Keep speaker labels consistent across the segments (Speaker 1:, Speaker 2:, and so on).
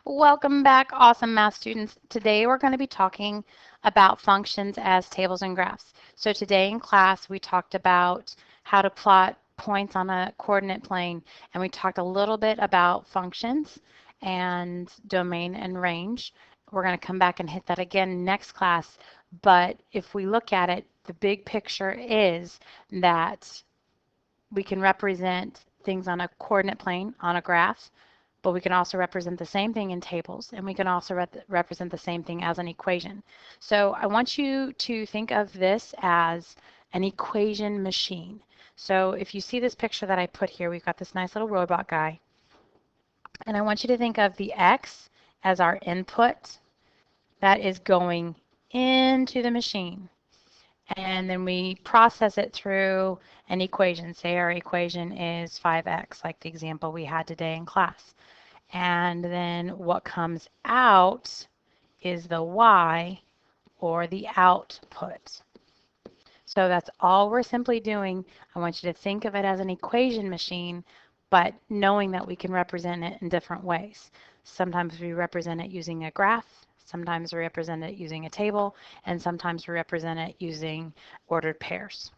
Speaker 1: Welcome back, awesome math students. Today we're going to be talking about functions as tables and graphs. So today in class we talked about how to plot points on a coordinate plane, and we talked a little bit about functions and domain and range. We're going to come back and hit that again next class, but if we look at it, the big picture is that we can represent things on a coordinate plane, on a graph, but we can also represent the same thing in tables, and we can also represent the same thing as an equation. So I want you to think of this as an equation machine. So if you see this picture that I put here, we've got this nice little robot guy, and I want you to think of the x as our input that is going into the machine. And then we process it through an equation. Say our equation is 5x, like the example we had today in class. And then what comes out is the y, or the output. So that's all we're simply doing. I want you to think of it as an equation machine, but knowing that we can represent it in different ways. Sometimes we represent it using a graph, sometimes we represent it using a table, and sometimes we represent it using ordered pairs.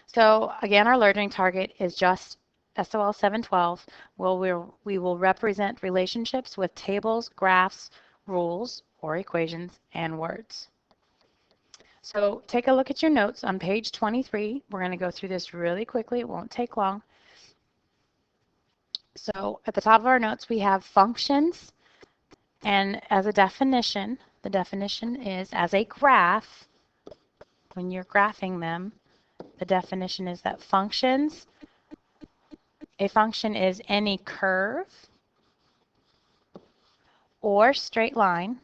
Speaker 1: So again, our learning target is just SOL 712. We will represent relationships with tables, graphs, rules, or equations, and words. So take a look at your notes on page 23. We're going to go through this really quickly. It won't take long. So at the top of our notes, we have functions. And as a definition, the definition is as a graph, when you're graphing them, the definition is that a function is any curve or straight line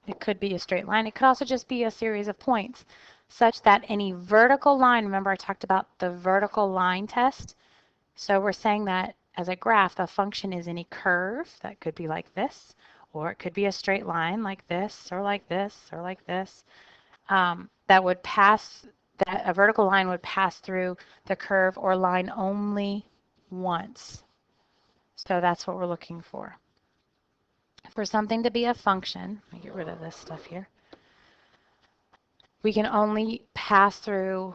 Speaker 1: It could be a straight line. It could also just be a series of points, such that any vertical line, remember I talked about the vertical line test? So we're saying that as a graph, the function is any curve, that could be like this, or it could be a straight line like this, or like this, or like this, that a vertical line would pass through the curve or line only once. So that's what we're looking for. For something to be a function, let me get rid of this stuff here. We can only pass through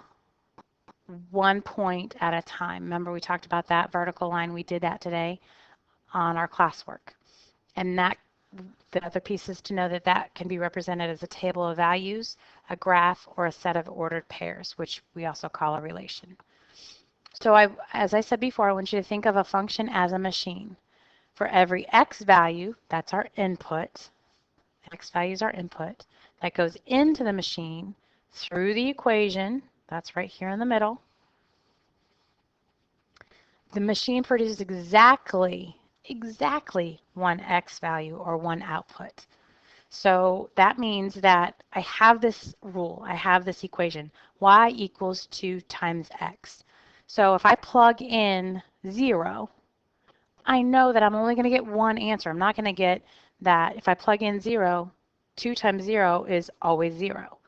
Speaker 1: one point at a time. Remember we talked about that vertical line. We did that today on our classwork. And the other piece is to know that that can be represented as a table of values, a graph, or a set of ordered pairs, which we also call a relation. So as I said before, I want you to think of a function as a machine. For every x value, that's our input, x value is our input, that goes into the machine through the equation, that's right here in the middle. The machine produces exactly one x value or one output. So that means that I have this rule, I have this equation, y equals 2 times x. So if I plug in 0, I know that I'm only going to get one answer. I'm not going to get that if I plug in 0, 2 times 0 is always 0.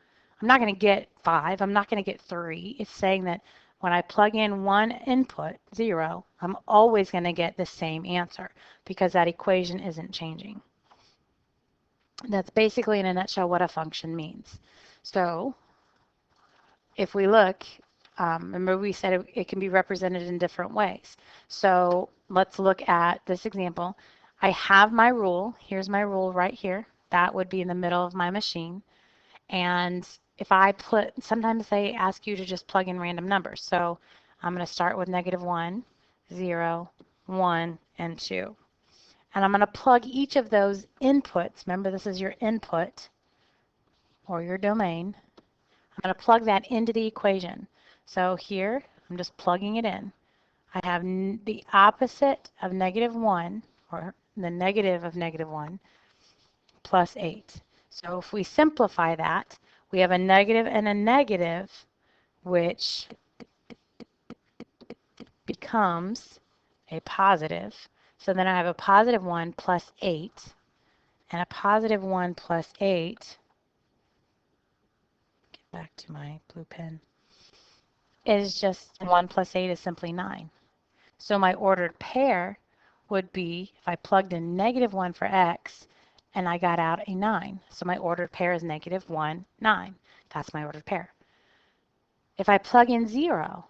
Speaker 1: I'm not going to get 5. I'm not going to get 3. It's saying that when I plug in one input, 0, I'm always going to get the same answer because that equation isn't changing. That's basically in a nutshell what a function means. So if we look, remember we said it can be represented in different ways. So let's look at this example. I have my rule. Here's my rule right here. That would be in the middle of my machine. And if I sometimes they ask you to just plug in random numbers. So I'm going to start with -1, 0, 1, and 2. And I'm going to plug each of those inputs. Remember, this is your input or your domain. I'm going to plug that into the equation. So here, I'm just plugging it in. I have the opposite of -1, or the negative of -1, plus 8. So if we simplify that, we have a negative and a negative, which becomes a positive. So then I have a +1 plus 8, and a +1 plus 8. Get back to my blue pen. is just 1 plus 8 is simply 9. So my ordered pair would be, if I plugged in -1 for x, and I got out a 9. So my ordered pair is -1, 9. That's my ordered pair. If I plug in 0,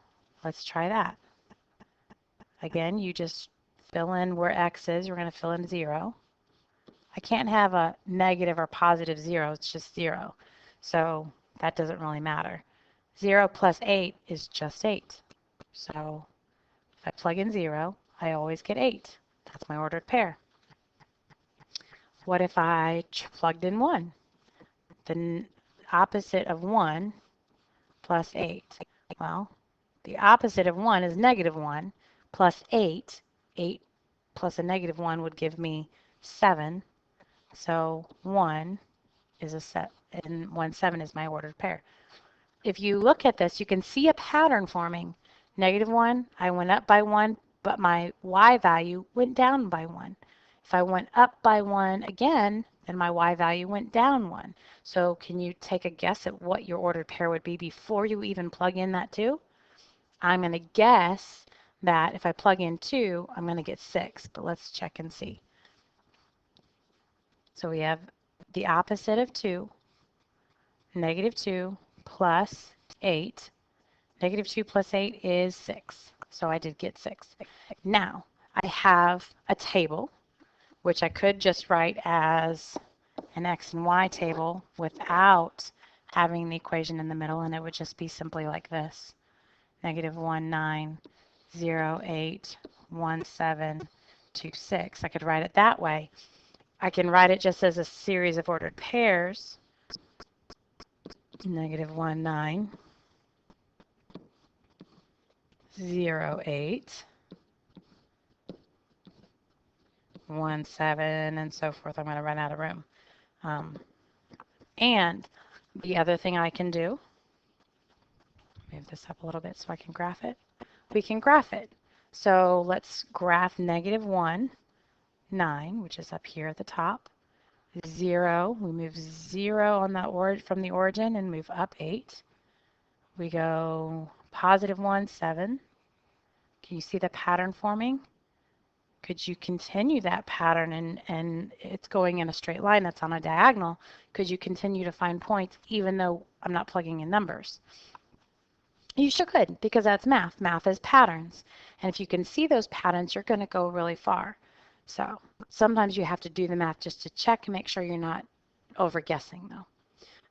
Speaker 1: let's try that. Again, you just fill in where x is. We're going to fill in 0. I can't have a negative or positive 0. It's just 0. So that doesn't really matter. 0 plus 8 is just 8. So if I plug in 0, I always get 8. That's my ordered pair. What if I plugged in 1? The opposite of 1 plus 8. Well, the opposite of 1 is -1 plus 8. 8 plus a -1 would give me 7. So 1 is a set, and 1, 7 is my ordered pair. If you look at this, you can see a pattern forming. -1, I went up by 1, but my y value went down by 1. If I went up by 1 again, then my y value went down 1. So can you take a guess at what your ordered pair would be before you even plug in that 2? I'm going to guess that if I plug in 2, I'm going to get 6, but let's check and see. So we have the opposite of 2, -2 plus 8. -2 plus 8 is 6. So I did get 6. Now, I have a table, which I could just write as an x and y table without having the equation in the middle, and it would just be simply like this. -1, 9, 0, 8, 1, 7, 2, 6. I could write it that way. I can write it just as a series of ordered pairs. -1, 9, 0, 8, 1, 7, and so forth. I'm going to run out of room. And the other thing I can do, move this up a little bit so I can graph it. We can graph it. So let's graph -1, 9, which is up here at the top. 0, we move 0 on the from the origin and move up 8. We go +1, 7. Can you see the pattern forming? Could you continue that pattern and it's going in a straight line that's on a diagonal? Could you continue to find points even though I'm not plugging in numbers? You sure could, because that's math. Math is patterns. And if you can see those patterns, you're going to go really far. So sometimes you have to do the math just to check and make sure you're not over guessing though.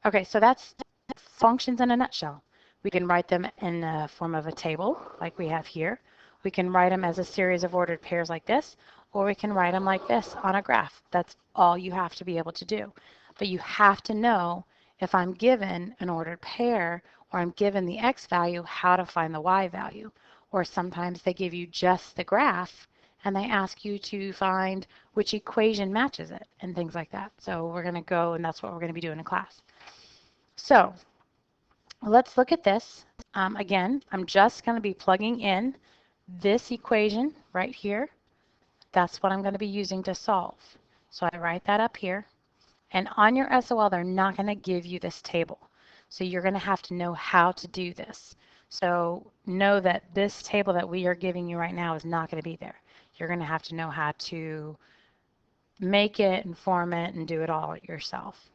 Speaker 1: Okay, so that's functions in a nutshell. We can write them in the form of a table like we have here. We can write them as a series of ordered pairs like this, or we can write them like this on a graph. That's all you have to be able to do. But you have to know if I'm given an ordered pair or I'm given the x value, how to find the y value. Or sometimes they give you just the graph and they ask you to find which equation matches it and things like that. So we're going to go, and that's what we're going to be doing in class. So let's look at this. Again, I'm just going to be plugging in this equation right here. That's what I'm going to be using to solve. So I write that up here. And on your SOL, they're not going to give you this table. So you're going to have to know how to do this. So know that this table that we are giving you right now is not going to be there. You're going to have to know how to make it and form it and do it all yourself.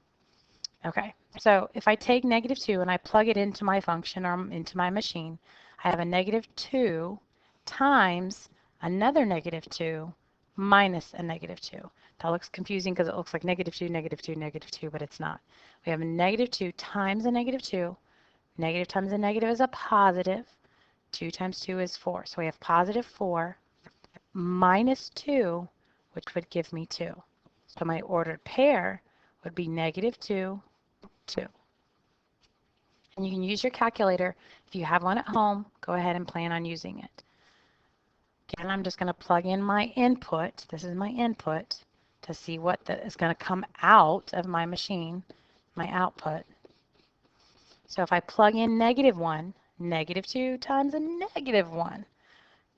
Speaker 1: Okay, so if I take -2 and I plug it into my function or into my machine, I have a -2 times another -2 minus a -2. That looks confusing because it looks like -2, -2, -2, but it's not. We have a -2 times a -2. Negative times a negative is a positive. 2 times 2 is 4. So we have +4 minus 2, which would give me 2. So my ordered pair would be -2, 2. And you can use your calculator. If you have one at home, go ahead and plan on using it. Again, I'm just going to plug in my input. This is my input to see what is going to come out of my machine, my output. So if I plug in -1, -2 times a -1.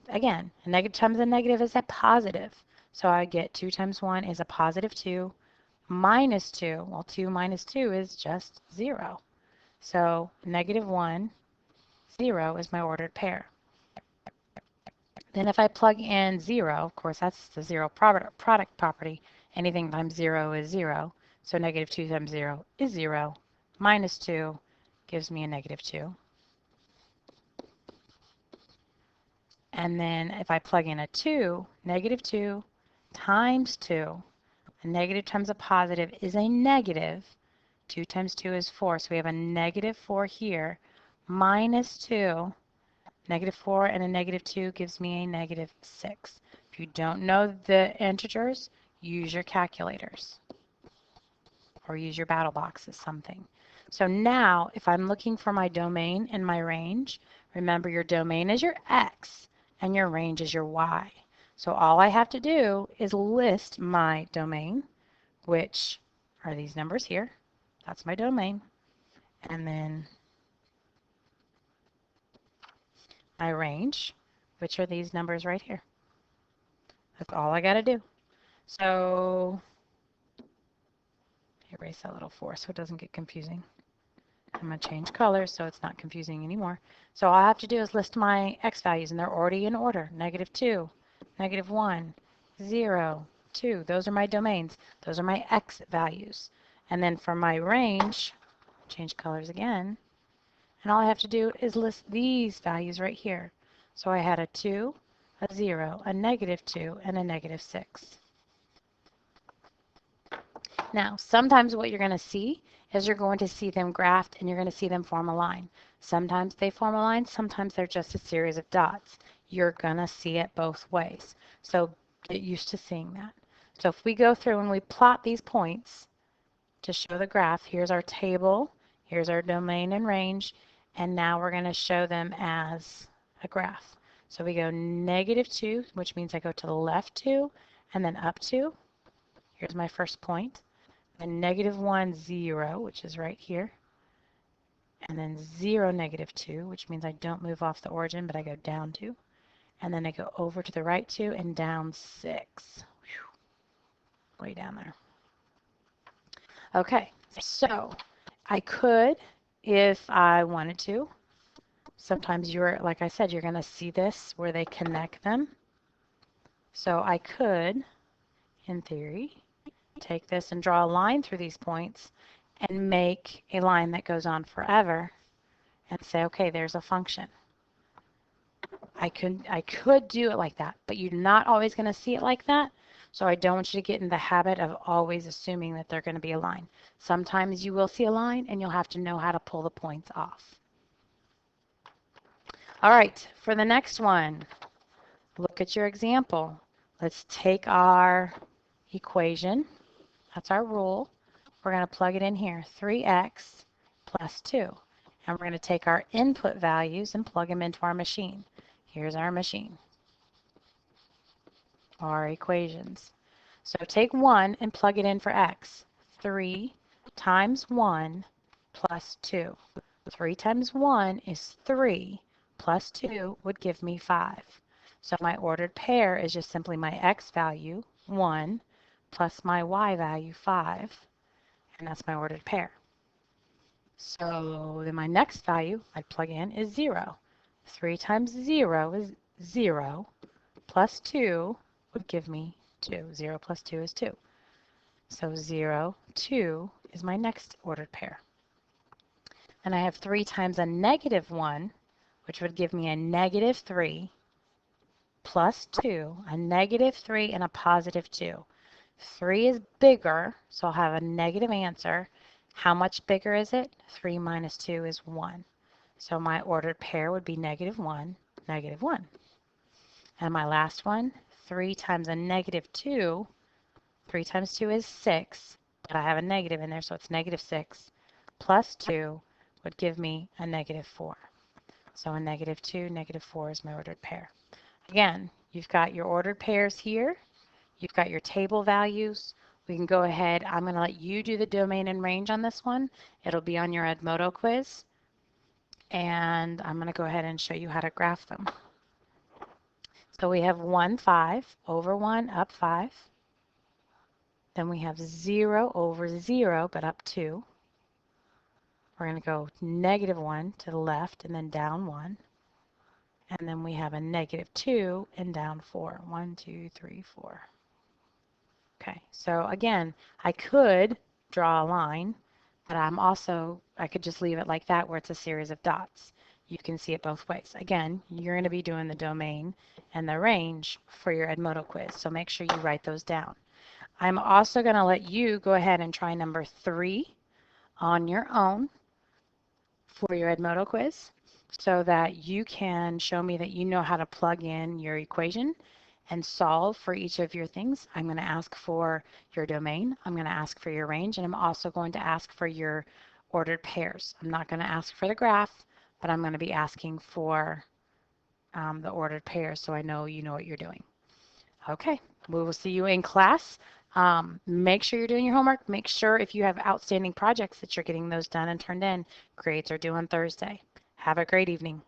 Speaker 1: Again, a negative times a negative is a positive. So I get 2 times 1 is a +2 minus 2. Well, 2 minus 2 is just 0. So -1 0 is my ordered pair. Then if I plug in 0, of course that's the 0 product property. Anything times 0 is 0. So negative 2 times 0 is 0. Minus 2 gives me a negative 2. And then if I plug in a 2, negative 2 times 2, a negative times a positive is a negative. 2 times 2 is 4, so we have a negative 4 here. Minus 2, negative 4 and a negative 2 gives me a negative 6. If you don't know the integers, use your calculators or use your battle boxes, something. So now, if I'm looking for my domain and my range, remember your domain is your x and your range is your y. So all I have to do is list my domain, which are these numbers here. That's my domain. And then my range, which are these numbers right here. That's all I got to do. So erase that little 4 so it doesn't get confusing. I'm going to change colors so it's not confusing anymore. So all I have to do is list my x values, and they're already in order. Negative 2, negative 1, 0, 2. Those are my domains. Those are my x values. And then for my range, change colors again. And all I have to do is list these values right here. So I had a 2, a 0, a negative 2, and a negative 6. Now, sometimes what you're going to see is you're going to see them graphed and you're going to see them form a line. Sometimes they form a line, sometimes they're just a series of dots. You're going to see it both ways. So get used to seeing that. So if we go through and we plot these points to show the graph, here's our table, here's our domain and range, and now we're going to show them as a graph. So we go negative 2, which means I go to the left 2 and then up 2. Here's my first point. And negative 1, 0, which is right here. And then 0, negative 2, which means I don't move off the origin, but I go down 2. And then I go over to the right 2 and down 6. Whew. Way down there. Okay, so I could, if I wanted to, sometimes like I said, you're going to see this where they connect them. So I could, in theory, take this and draw a line through these points and make a line that goes on forever and say, okay, there's a function. I could do it like that, but you're not always going to see it like that. So I don't want you to get in the habit of always assuming that they're going to be a line. Sometimes you will see a line and you'll have to know how to pull the points off. All right, for the next one, look at your example. Let's take our equation. That's our rule. We're going to plug it in here, 3x plus 2. And we're going to take our input values and plug them into our machine. Here's our machine, our equations. So take 1 and plug it in for x. 3 times 1 plus 2. 3 times 1 is 3, plus 2 would give me 5. So my ordered pair is just simply my x value, 1, plus my y value, 5. And that's my ordered pair. So then my next value I'd plug in is 0. 3 times 0 is 0, plus 2 would give me 2. 0 plus 2 is 2. So 0, 2 is my next ordered pair. And I have 3 times a negative 1, which would give me a negative 3, plus 2, a negative 3, and a positive 2. 3 is bigger, so I'll have a negative answer. How much bigger is it? 3 minus 2 is 1. So my ordered pair would be negative 1, negative 1. And my last one, 3 times a negative 2. 3 times 2 is 6, but I have a negative in there, so it's negative 6, plus 2 would give me a negative 4. So a negative 2, negative 4 is my ordered pair. Again, you've got your ordered pairs here. You've got your table values. We can go ahead. I'm going to let you do the domain and range on this one. It'll be on your Edmodo quiz. And I'm going to go ahead and show you how to graph them. So we have 1, 5, over 1, up 5. Then we have 0 over 0, but up 2. We're going to go -1 to the left and then down 1. And then we have a -2 and down 4. 1, 2, 3, 4. Okay, so again, I could draw a line, but I could just leave it like that where it's a series of dots. You can see it both ways. Again, you're going to be doing the domain and the range for your Edmodo quiz, so make sure you write those down. I'm also going to let you go ahead and try number 3 on your own for your Edmodo quiz so that you can show me that you know how to plug in your equation and solve for each of your things. I'm going to ask for your domain. I'm going to ask for your range, and I'm also going to ask for your ordered pairs. I'm not going to ask for the graph, but I'm going to be asking for the ordered pairs so I know you know what you're doing. Okay, we will see you in class. Make sure you're doing your homework. Make sure if you have outstanding projects that you're getting those done and turned in. Grades are due on Thursday. Have a great evening.